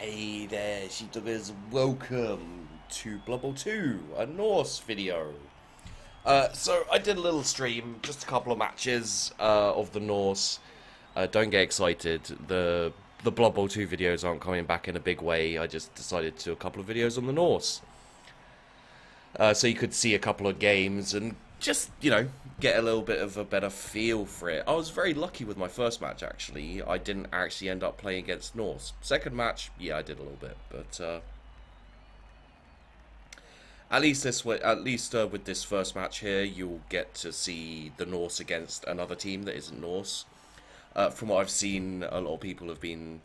Hey there, sheepdoggers, welcome to Blood Bowl 2, a Norse video. So I did a little stream, just a couple of matches of the Norse. Don't get excited, the Blood Bowl 2 videos aren't coming back in a big way. I just decided to do a couple of videos on the Norse. So you could see a couple of games and just, get a little bit of a better feel for it. I was very lucky with my first match, actually. I didn't actually end up playing against Norse. Second match, yeah, I did a little bit, but at least with this first match here, you'll get to see the Norse against another team that isn't Norse. From what I've seen, a lot of people have been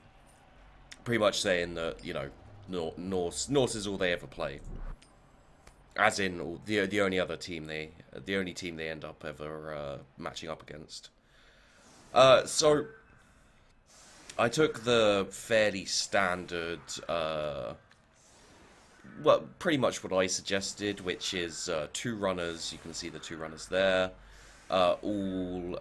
pretty much saying that Norse is all they ever play. As in the only team they end up ever matching up against. So I took the fairly standard, pretty much what I suggested, which is two runners. You can see the two runners there, all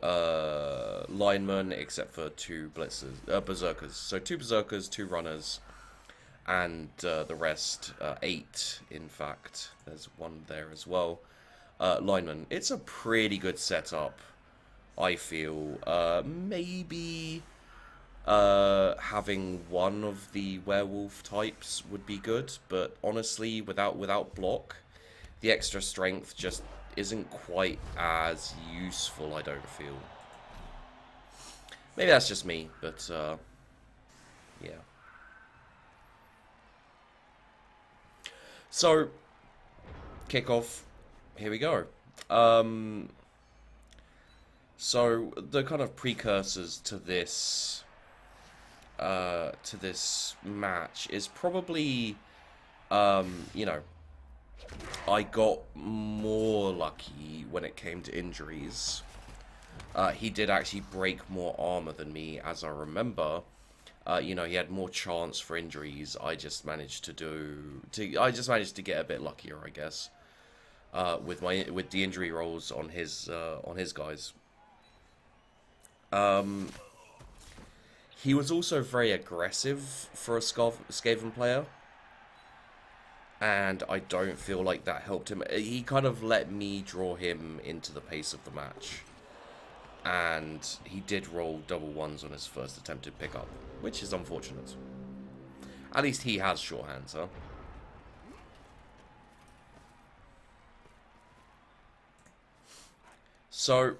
linemen except for two berserkers. So two berserkers, two runners. And the rest, 8, in fact. There's one there as well. Lineman. It's a pretty good setup, I feel. Maybe having one of the werewolf types would be good, but honestly, without block, the extra strength just isn't quite as useful, I don't feel. Maybe that's just me, but yeah. So, kickoff, here we go. So the kind of precursors to this match is probably, I got more lucky when it came to injuries. He did actually break more armor than me, as I remember. He had more chance for injuries. I just managed to get a bit luckier, I guess, with the injury rolls on his guys. He was also very aggressive for a Skaven player, and I don't feel like that helped him. He kind of let me draw him into the pace of the match. And he did roll double ones on his first attempted pickup, which is unfortunate. At least he has short hands, huh? So,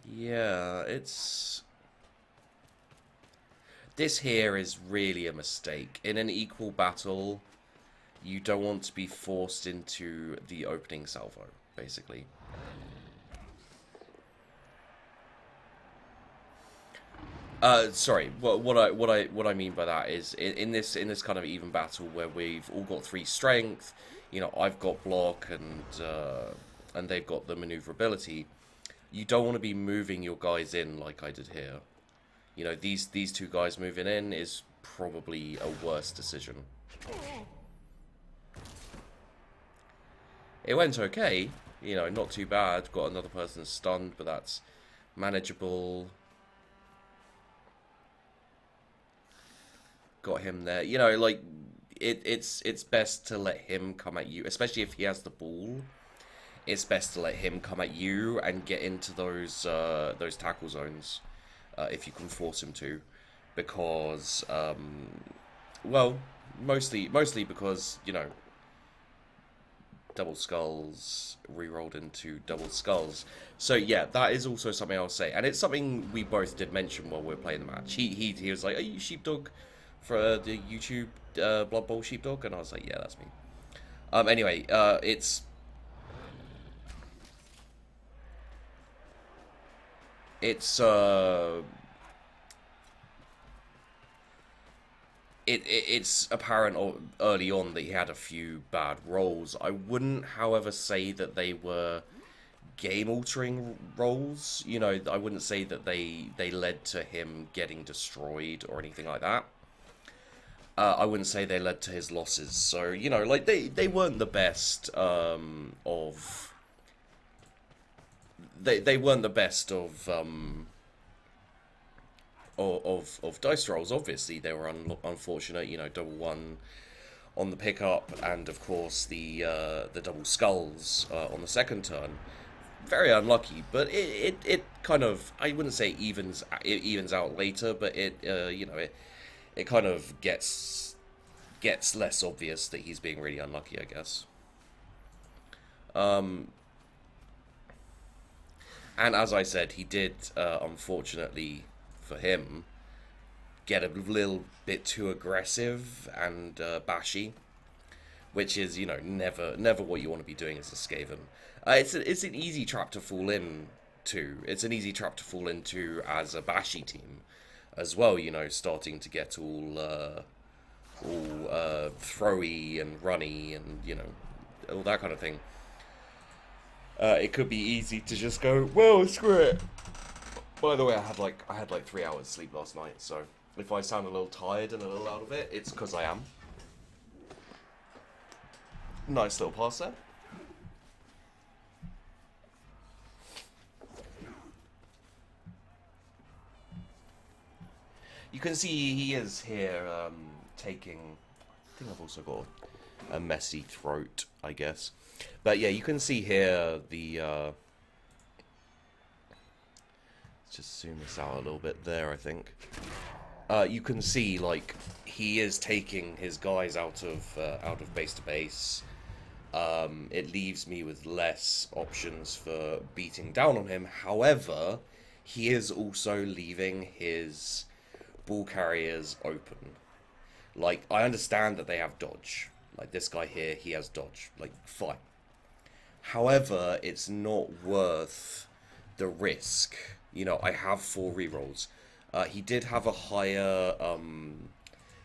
yeah, this here is really a mistake. In an equal battle, you don't want to be forced into the opening salvo, basically. Sorry. What I mean by that is in this kind of even battle where we've all got 3 strength, I've got block and they've got the maneuverability. You don't want to be moving your guys in like I did here. These two guys moving in is probably a worse decision. It went okay, not too bad. Got another person stunned, but that's manageable. Got him there. It's best to let him come at you, especially if he has the ball. It's best to let him come at you and get into those tackle zones, if you can force him to, because mostly because double skulls re-rolled into double skulls. So yeah, that is also something I'll say, and it's something we both did mention while we were playing the match. He was like, "Are you sheepdog for the YouTube Blood Bowl sheepdog?" And I was like, "Yeah, that's me." Anyway, it's apparent early on that he had a few bad rolls. I wouldn't, however, say that they were game-altering rolls. I wouldn't say that they led to him getting destroyed or anything like that. I wouldn't say they led to his losses. So, they weren't the best of... They weren't the best of of dice rolls. Obviously, they were unfortunate. You know, double one on the pickup, and of course the double skulls on the second turn. Very unlucky, but it kind of, I wouldn't say it evens out later, but it you know, it kind of gets less obvious that he's being really unlucky, I guess. And as I said, he did, unfortunately for him, get a little bit too aggressive and bashy, which is, you know, never what you want to be doing as a Skaven. It's an easy trap to fall into. It's an easy trap to fall into as a bashy team, as well. You know, starting to get all throwy and runny and, you know, all that kind of thing. It could be easy to just go, well, screw it. By the way, I had like 3 hours sleep last night, so if I sound a little tired and a little out of it, it's because I am. Nice little pass there. You can see he is here taking... I think I've also got a messy throat, I guess. But yeah, you can see here the... let's just zoom this out a little bit there, I think. You can see, like, he is taking his guys out of base to base. It leaves me with less options for beating down on him. However, he is also leaving his ball carriers open. Like, I understand that they have dodge. Like, this guy here, he has dodge. Like, fine. However, it's not worth the risk. You know, I have 4 rerolls. He did have a higher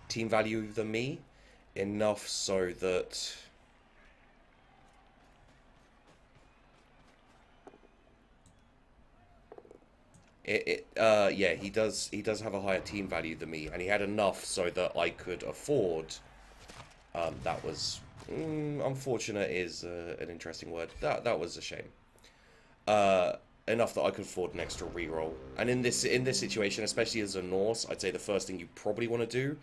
team value than me. Enough so that... yeah, he does have a higher team value than me, and he had enough so that I could afford, that was, unfortunate is an interesting word, that was a shame, enough that I could afford an extra reroll, and in this situation, especially as a Norse, I'd say the first thing you probably want to do,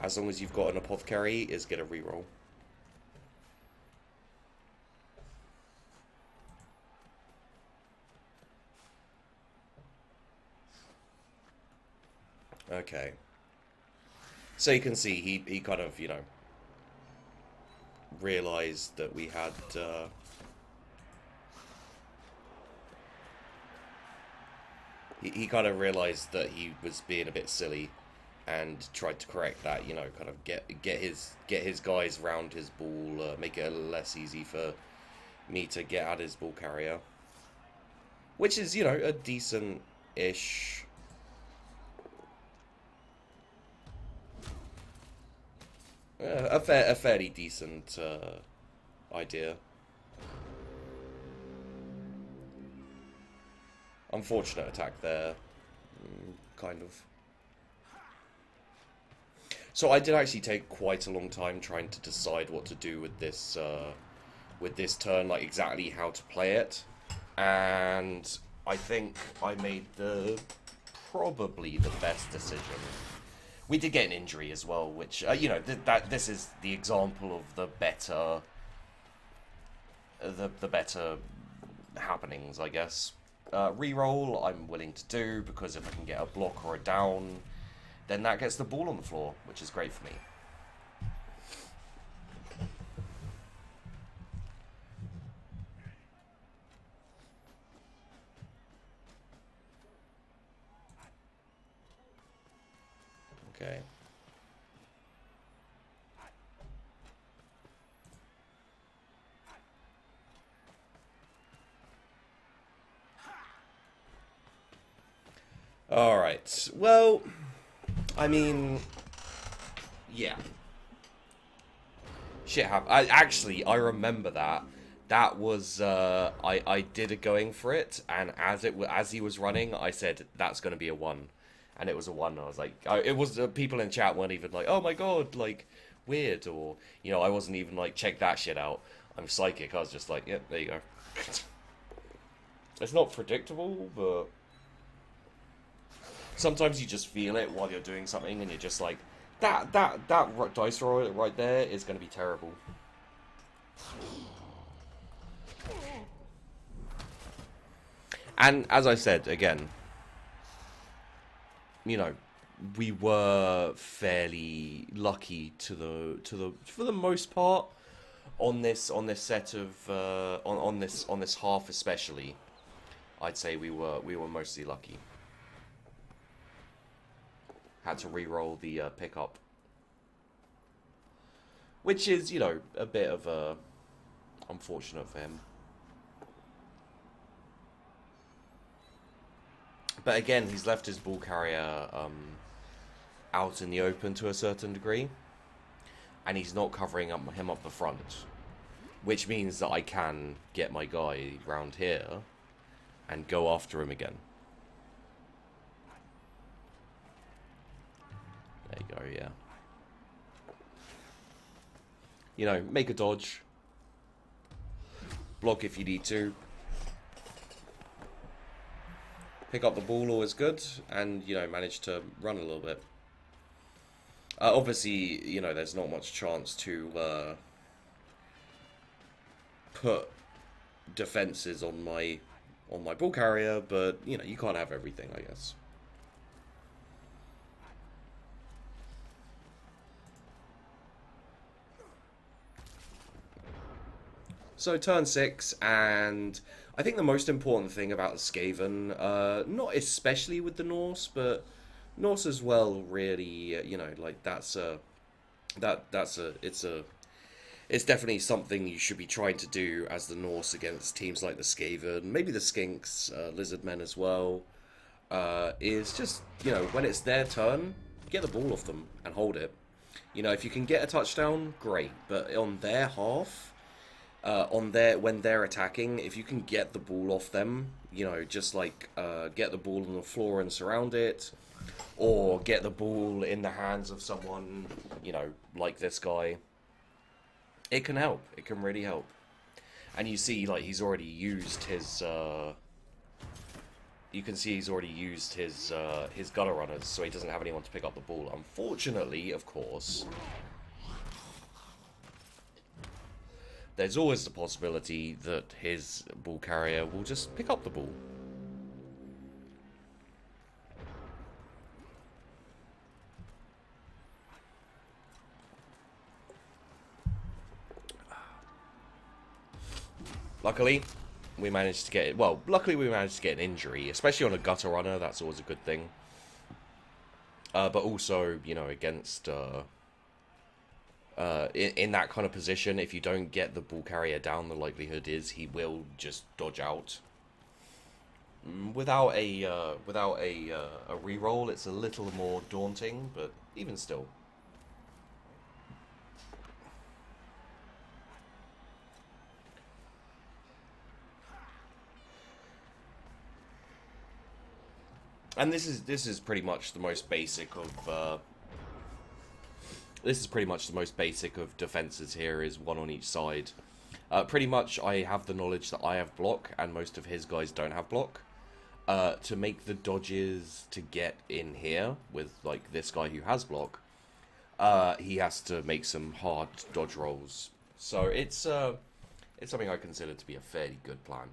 as long as you've got an apothecary, is get a reroll. Okay. So you can see he kind of, you know, realized that we had he kind of realized that he was being a bit silly and tried to correct that, you know, kind of get his guys round his ball, make it a little less easy for me to get at his ball carrier, which is, you know, a decent-ish a fairly decent idea. Unfortunate attack there, kind of. So I did actually take quite a long time trying to decide what to do with this turn, like exactly how to play it, and I think I made probably the best decision. We did get an injury as well, which, you know, this is the example of the better happenings, I guess. Reroll, I'm willing to do, because if I can get a block or a down, then that gets the ball on the floor, which is great for me. Okay. Alright, well, I mean, yeah. Shit happened. I remember that. That was, I did a going for it, and as he was running, I said, that's going to be a 1. And it was a 1. I was like, it was, people in chat weren't even like, oh my god, like, weird, or, you know, I wasn't even like, check that shit out. I'm psychic. I was just like, yep, there you go. It's not predictable, but... Sometimes you just feel it while you're doing something, and you're just like, that dice roll right there is going to be terrible. And as I said again, you know, we were fairly lucky for the most part on this set of on this half especially. I'd say we were mostly lucky. Had to re-roll the pickup, which is, you know, a bit of a unfortunate for him. But again, he's left his ball carrier out in the open to a certain degree, and he's not covering him up the front, which means that I can get my guy round here and go after him again. There you go, yeah. You know, make a dodge. Block if you need to. Pick up the ball, always good. And, you know, manage to run a little bit. Obviously, you know, there's not much chance to put defenses on my ball carrier, but, you know, you can't have everything, I guess. So turn 6, and I think the most important thing about the Skaven, not especially with the Norse, but Norse as well, really, you know, like it's definitely something you should be trying to do as the Norse against teams like the Skaven, maybe the Skinks, Lizardmen as well, is just, you know, when it's their turn, get the ball off them and hold it. You know, if you can get a touchdown, great, but on their half, when they're attacking, if you can get the ball off them, you know, just like get the ball on the floor and surround it, or get the ball in the hands of someone, you know, like this guy, it can help. It can really help. And you see, like, he's already used his you can see he's already used his gutter runners, so he doesn't have anyone to pick up the ball. Unfortunately, of course, there's always the possibility that his ball carrier will just pick up the ball. Luckily, we managed to get it. Well, luckily we managed to get an injury, especially on a gutter runner. That's always a good thing. But also, you know, against in that kind of position, if you don't get the ball carrier down, the likelihood is he will just dodge out. Without a reroll, it's a little more daunting, but even still. And this is pretty much the most basic of defenses here, is one on each side. Pretty much I have the knowledge that I have block and most of his guys don't have block. To make the dodges to get in here with, like, this guy who has block, he has to make some hard dodge rolls. So it's something I consider to be a fairly good plan.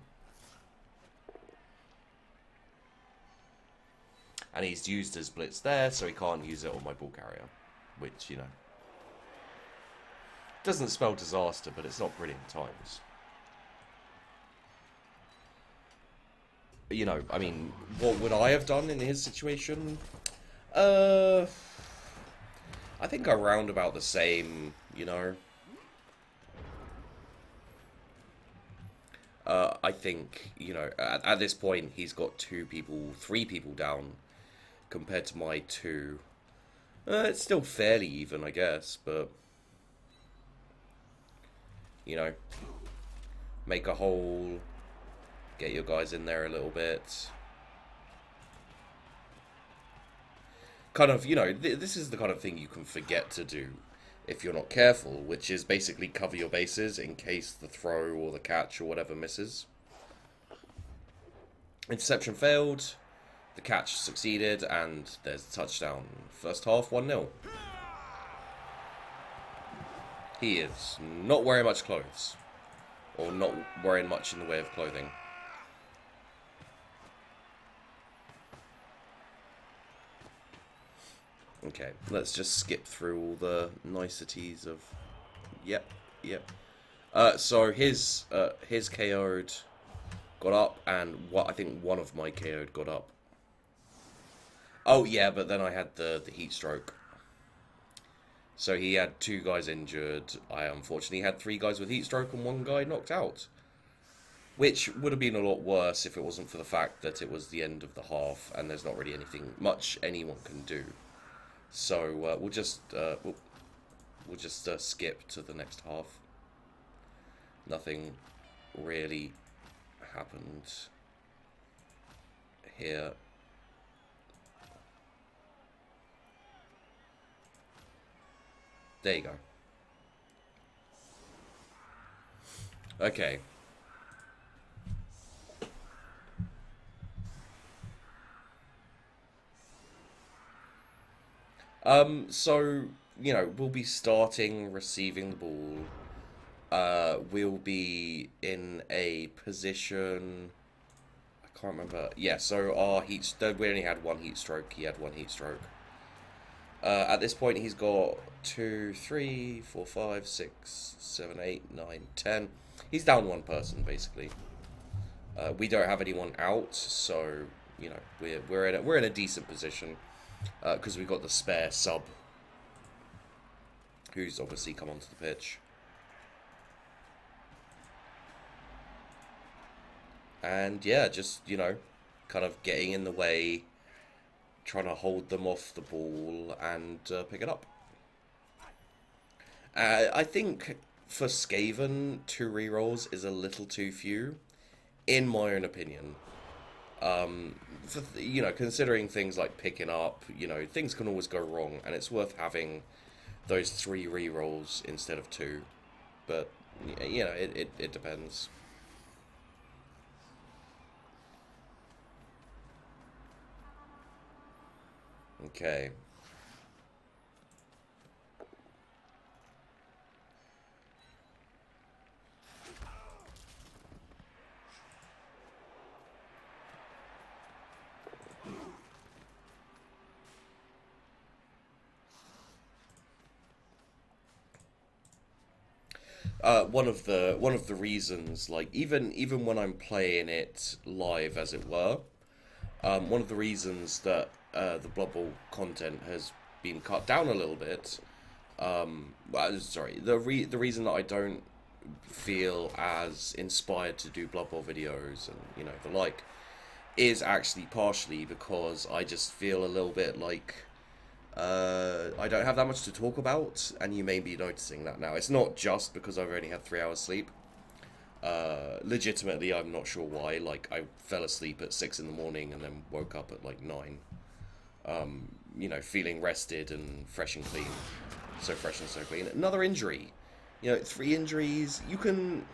And he's used his blitz there, so he can't use it on my ball carrier. Which, you know, doesn't spell disaster, but it's not brilliant times. You know, I mean, what would I have done in his situation? I think around about the same, you know. I think, you know, at this point, he's got 3 people down, compared to my 2. It's still fairly even, I guess, but, you know, make a hole, get your guys in there a little bit. Kind of, you know, this is the kind of thing you can forget to do if you're not careful, which is basically cover your bases in case the throw or the catch or whatever misses. Interception failed. The catch succeeded, and there's a touchdown. First half, 1-0. He is not wearing much clothes. Or not wearing much in the way of clothing. Okay, let's just skip through all the niceties of... Yep. So his KO'd got up, and I think one of my KO'd got up. Oh yeah, but then I had the heat stroke. So he had 2 guys injured. I unfortunately had 3 guys with heat stroke and 1 guy knocked out. Which would have been a lot worse if it wasn't for the fact that it was the end of the half and there's not really anything much anyone can do. So we'll just skip to the next half. Nothing really happened here. There you go. Okay. So, you know, we'll be starting receiving the ball. We'll be in a position... I can't remember. Yeah, so our we only had 1 heat stroke. He had 1 heat stroke. At this point, he's got 2, 3, 4, 5, 6, 7, 8, 9, 10. He's down 1 person, basically. We don't have anyone out, so, you know, we're in a decent position. Because we've got the spare sub, who's obviously come onto the pitch. And yeah, just, you know, kind of getting in the way, trying to hold them off the ball and pick it up. I think for Skaven, 2 rerolls is a little too few, in my own opinion. You know, considering things like picking up, you know, things can always go wrong, and it's worth having those 3 rerolls instead of 2. But, you know, it depends. Okay. One of the reasons, like even when I'm playing it live, as it were, one of the reasons that the Blood Bowl content has been cut down a little bit. Sorry, the reason that I don't feel as inspired to do Blood Bowl videos and, you know, the like, is actually partially because I just feel a little bit like I don't have that much to talk about, and you may be noticing that now. It's not just because I've only had 3 hours sleep. Legitimately, I'm not sure why. Like, I fell asleep at 6 in the morning and then woke up at like 9. You know, feeling rested and fresh and clean. So fresh and so clean. Another injury. You know, 3 injuries. You can...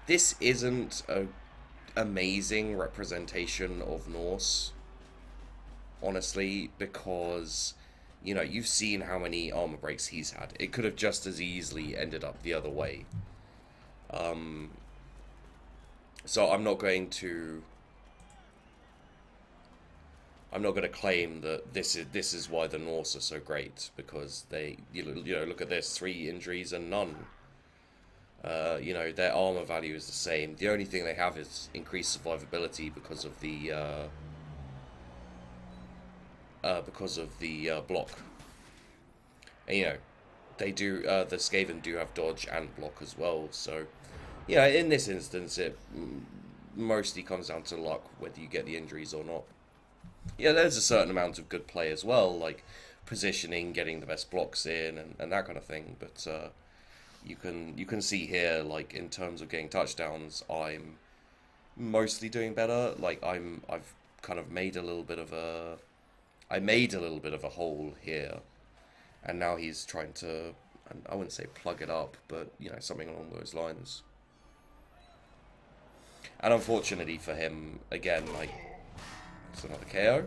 This isn't a amazing representation of Norse, honestly, because, you know, you've seen how many armor breaks he's had. It could have just as easily ended up the other way. So I'm not going to claim that this is why the Norse are so great, because they, you know, look at this, 3 injuries and none. You know, their armor value is the same. The only thing they have is increased survivability because of the block. And, you know, they do, the Skaven do have dodge and block as well, so, yeah, in this instance, it mostly comes down to luck, whether you get the injuries or not. Yeah, there's a certain amount of good play as well, like positioning, getting the best blocks in, and that kind of thing, but, you can see here, like, in terms of getting touchdowns, I'm mostly doing better. Like, I've kind of made a little bit of a... I made a little bit of a hole here, and now he's trying to, I wouldn't say plug it up, but, you know, something along those lines. And unfortunately for him, again, like, It's another KO.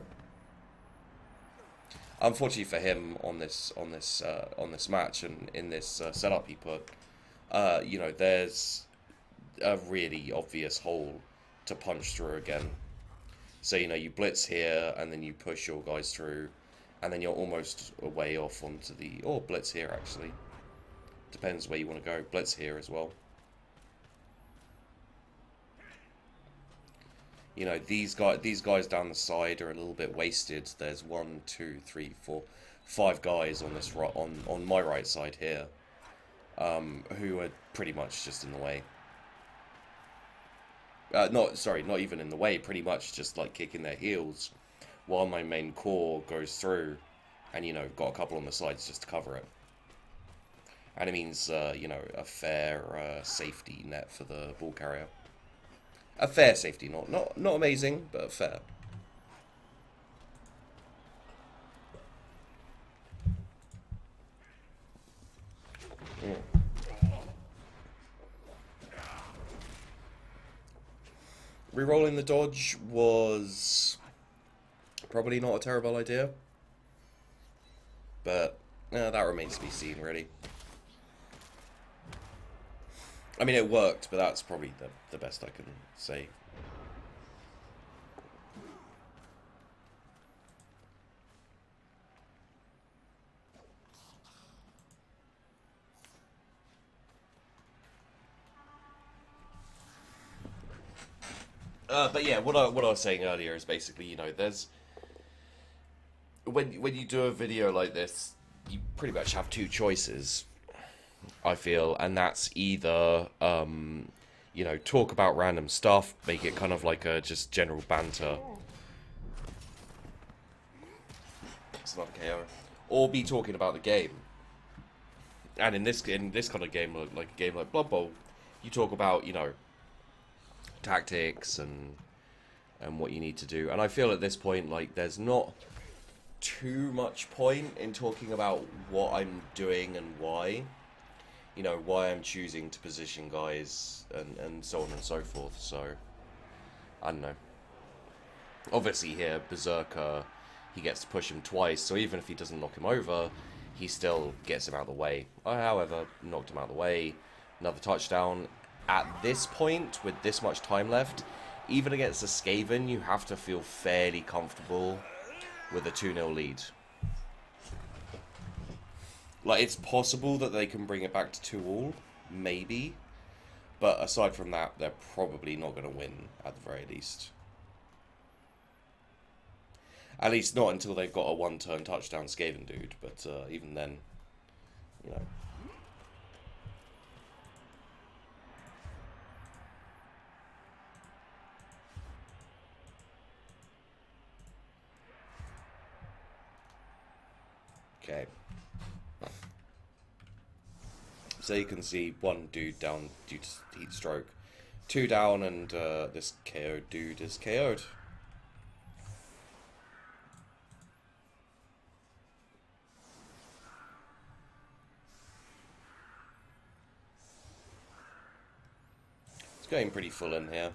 Unfortunately for him, on this match and in this setup he put, you know, there's a really obvious hole to punch through again. So, you know, you blitz here, and then you push your guys through, and then you're almost way off onto the... Or blitz here, actually. Depends where you want to go. Blitz here as well. You know, these guys down the side are a little bit wasted. There's 1, 2, 3, 4, 5 guys on this on my right side here, who are pretty much just in the way. Not even in the way, pretty much just like kicking their heels while my main core goes through, and, you know, got a couple on the sides just to cover it. And it means, you know, a fair safety net for the ball carrier. A fair safety, not amazing, but fair. Rerolling the dodge was probably not a terrible idea, but that remains to be seen, really. I mean, it worked, but that's probably the best I can say. But yeah, what I was saying earlier is basically, you know, there's when you do a video like this, you pretty much have two choices, I feel, and that's either you know, talk about random stuff, make it kind of like a just general banter. It's not KO. Or be talking about the game. And in this kind of game, like a game like Blood Bowl, you talk about, you know, tactics and what you need to do. And I feel at this point, like, there's not too much point in talking about what I'm doing and why. You know, why I'm choosing to position guys and so on and so forth. So, I don't know. Obviously here, Berserker, he gets to push him twice, so even if he doesn't knock him over, he still gets him out of the way. However, knocked him out of the way. Another touchdown. At this point, with this much time left, even against a Skaven, you have to feel fairly comfortable with a 2-0 lead. Like, it's possible that they can bring it back to 2-2, maybe. But aside from that, they're probably not going to win, at the very least. At least not until they've got a one-turn touchdown Skaven dude, but even then, you know. Okay. So you can see one dude down due to heat stroke. 2 down, and this KO dude is KO'd. It's going pretty full in here.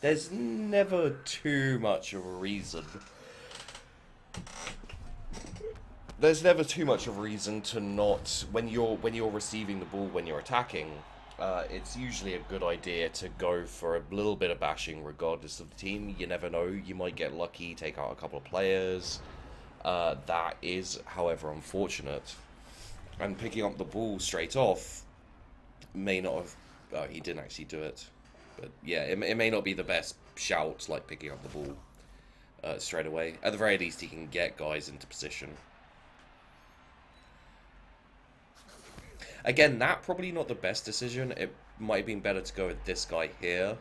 There's never too much of a reason. There's never too much of a reason to not, when you're receiving the ball, when you're attacking, it's usually a good idea to go for a little bit of bashing regardless of the team. You never know, you might get lucky, take out a couple of players. That is, however, unfortunate. And picking up the ball straight off may not have... Oh, he didn't actually do it. But yeah, it may not be the best shout, like picking up the ball straight away. At the very least, he can get guys into position. Again, that probably not the best decision. It might have been better to go with this guy here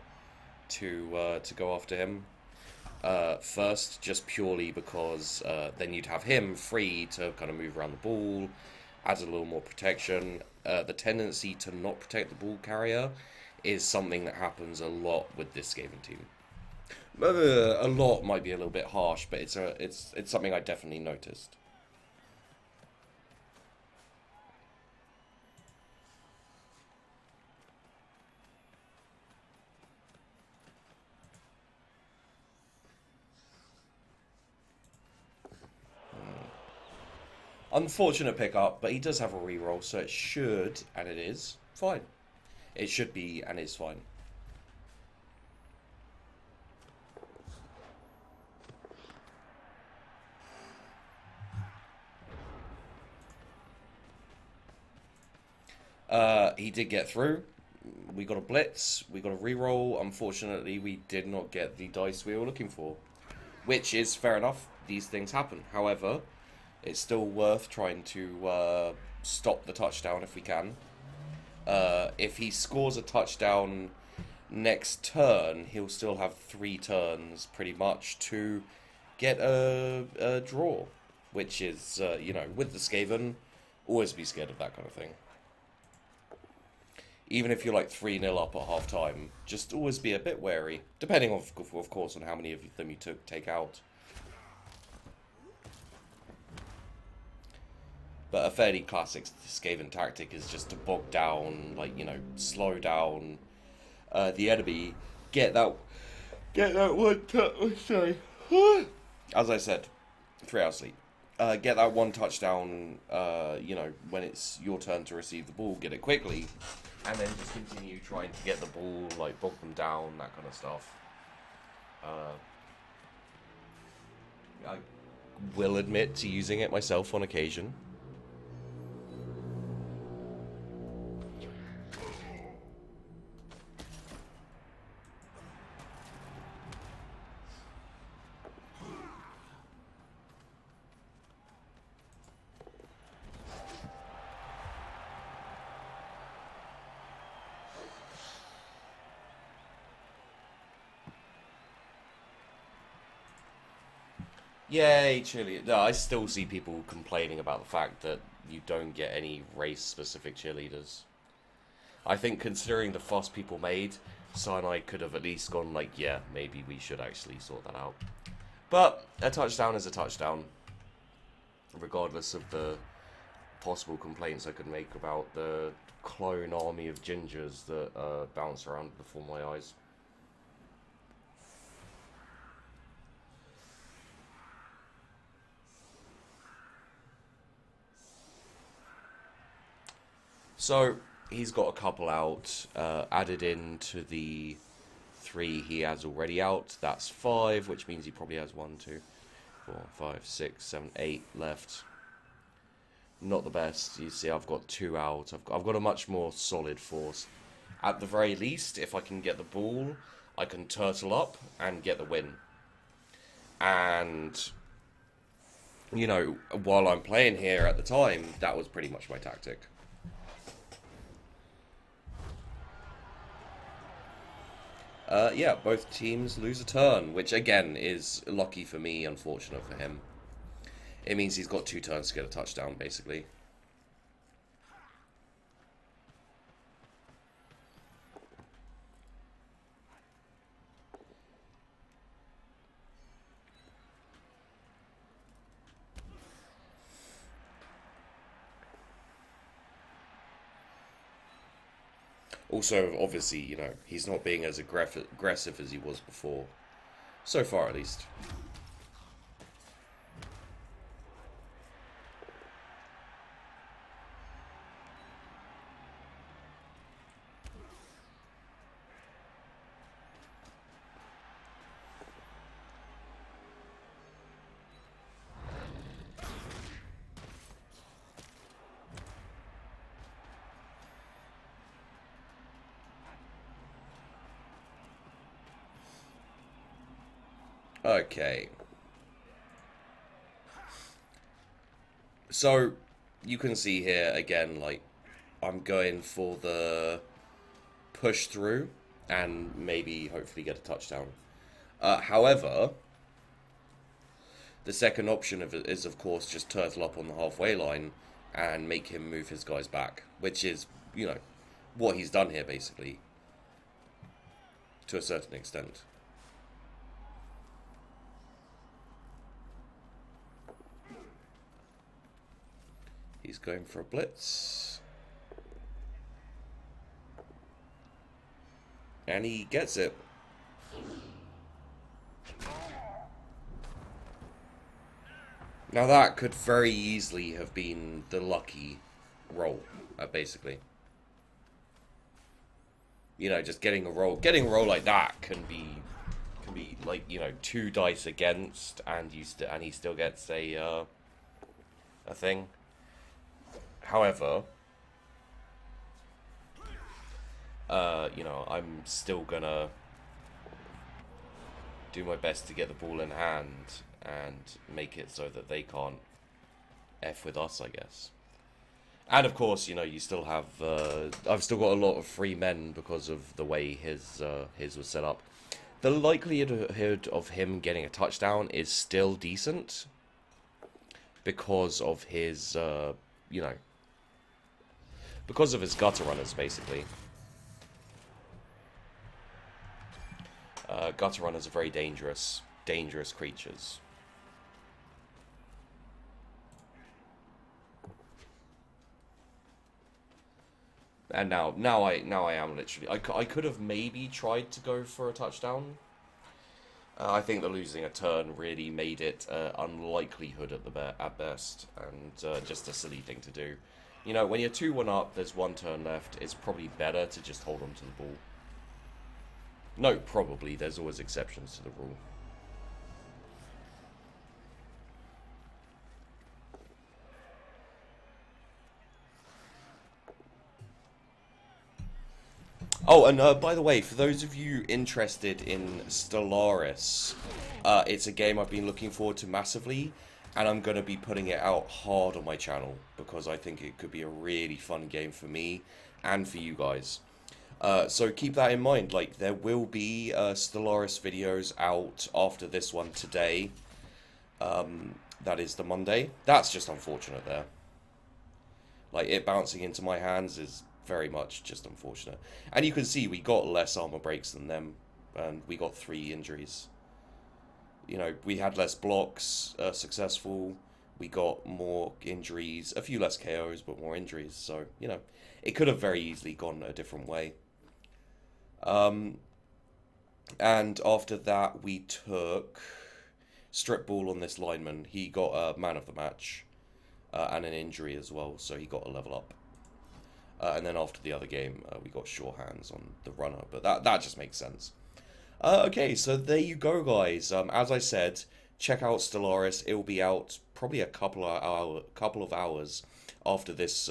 to go after him first, just purely because then you'd have him free to kind of move around the ball, adds a little more protection. The tendency to not protect the ball carrier is something that happens a lot with this Skaven team. A lot might be a little bit harsh, but it's something I definitely noticed. Unfortunate pickup, but he does have a reroll, so it should, and it is, fine. It should be, and is fine. He did get through. We got a blitz, we got a reroll. Unfortunately, we did not get the dice we were looking for, which is fair enough. These things happen. However, it's still worth trying to stop the touchdown if we can. If he scores a touchdown next turn, he'll still have 3 turns pretty much to get a draw, which is, you know, with the Skaven, always be scared of that kind of thing. Even if you're like 3-0 up at half time, just always be a bit wary, depending of course on how many of them you take out. But a fairly classic Skaven tactic is just to bog down, like, you know, slow down the enemy, get that one sorry. As I said, 3 hours sleep. Get that one touchdown, you know, when it's your turn to receive the ball, get it quickly, and then just continue trying to get the ball, like, bog them down, that kind of stuff. I will admit to using it myself on occasion. Yay, cheerleader. No, I still see people complaining about the fact that you don't get any race-specific cheerleaders. I think considering the fuss people made, Cyanide could have at least gone like, yeah, maybe we should actually sort that out. But a touchdown is a touchdown, regardless of the possible complaints I could make about the clone army of gingers that bounce around before my eyes. So, he's got a couple out, added into the 3 he has already out. That's 5, which means he probably has 1, 2, 4, 5, 6, 7, 8 left. Not the best. You see, I've got 2 out. I've got a much more solid force. At the very least, if I can get the ball, I can turtle up and get the win. And, you know, while I'm playing here at the time, that was pretty much my tactic. Yeah, both teams lose a turn, which again is lucky for me, unfortunate for him. It means he's got 2 turns to get a touchdown, basically. Also, obviously, you know, he's not being as aggressive as he was before. So far, at least. Okay. So, you can see here, again, like, I'm going for the push through and maybe, hopefully, get a touchdown. However, the second option is, of course, just turtle up on the halfway line and make him move his guys back, which is, you know, what he's done here, basically, to a certain extent. He's going for a blitz. And he gets it. Now that could very easily have been the lucky roll, basically. You know, just getting a roll like that can be like, you know, 2 dice against, and he still gets a thing. However, you know, I'm still gonna do my best to get the ball in hand and make it so that they can't F with us, I guess. And of course, you know, you still have, I've still got a lot of free men because of the way his was set up. The likelihood of him getting a touchdown is still decent because of his, you know, because of his gutter runners, basically. Gutter runners are very dangerous creatures. And now I am literally. I could have maybe tried to go for a touchdown. I think that losing a turn really made it unlikelihood at best, and just a silly thing to do. You know, when you're 2-1 up, there's 1 turn left. It's probably better to just hold on to the ball. No, probably. There's always exceptions to the rule. Oh, and by the way, for those of you interested in Stellaris, it's a game I've been looking forward to massively, and I'm going to be putting it out hard on my channel, because I think it could be a really fun game for me, and for you guys. So keep that in mind, like, there will be Stellaris videos out after this one today. That is the Monday. That's just unfortunate there. Like, it bouncing into my hands is very much just unfortunate. And you can see we got less armor breaks than them, and we got 3 injuries. You know, we had less blocks successful, we got more injuries, a few less KOs, but more injuries. So, you know, it could have very easily gone a different way. And after that, we took strip ball on this lineman. He got a man of the match and an injury as well, so he got a level up. And then after the other game, we got sure hands on the runner, but that just makes sense. Okay, so there you go, guys. As I said, check out Stellaris. It will be out probably a couple of hours after this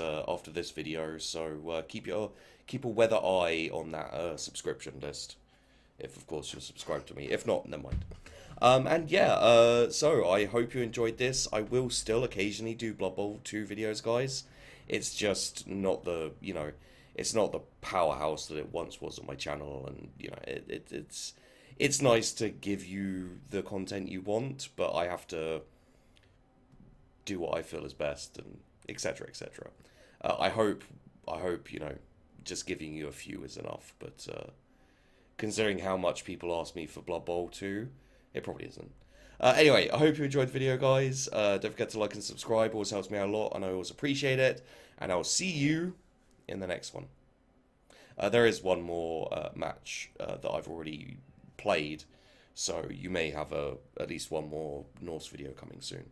video. So keep a weather eye on that subscription list, if of course you're subscribed to me. If not, never mind. And yeah, so I hope you enjoyed this. I will still occasionally do Blood Bowl 2 videos, guys. It's just not the, you know, it's not the powerhouse that it once was on my channel, and you know, it's nice to give you the content you want, but I have to do what I feel is best, and etc. etc. I hope you know, just giving you a few is enough, but considering how much people ask me for Blood Bowl 2, it probably isn't. Anyway, I hope you enjoyed the video, guys. Don't forget to like and subscribe. Always helps me out a lot, and I always appreciate it. And I'll see you in the next one. There is one more match that I've already played, so you may have at least one more Norse video coming soon.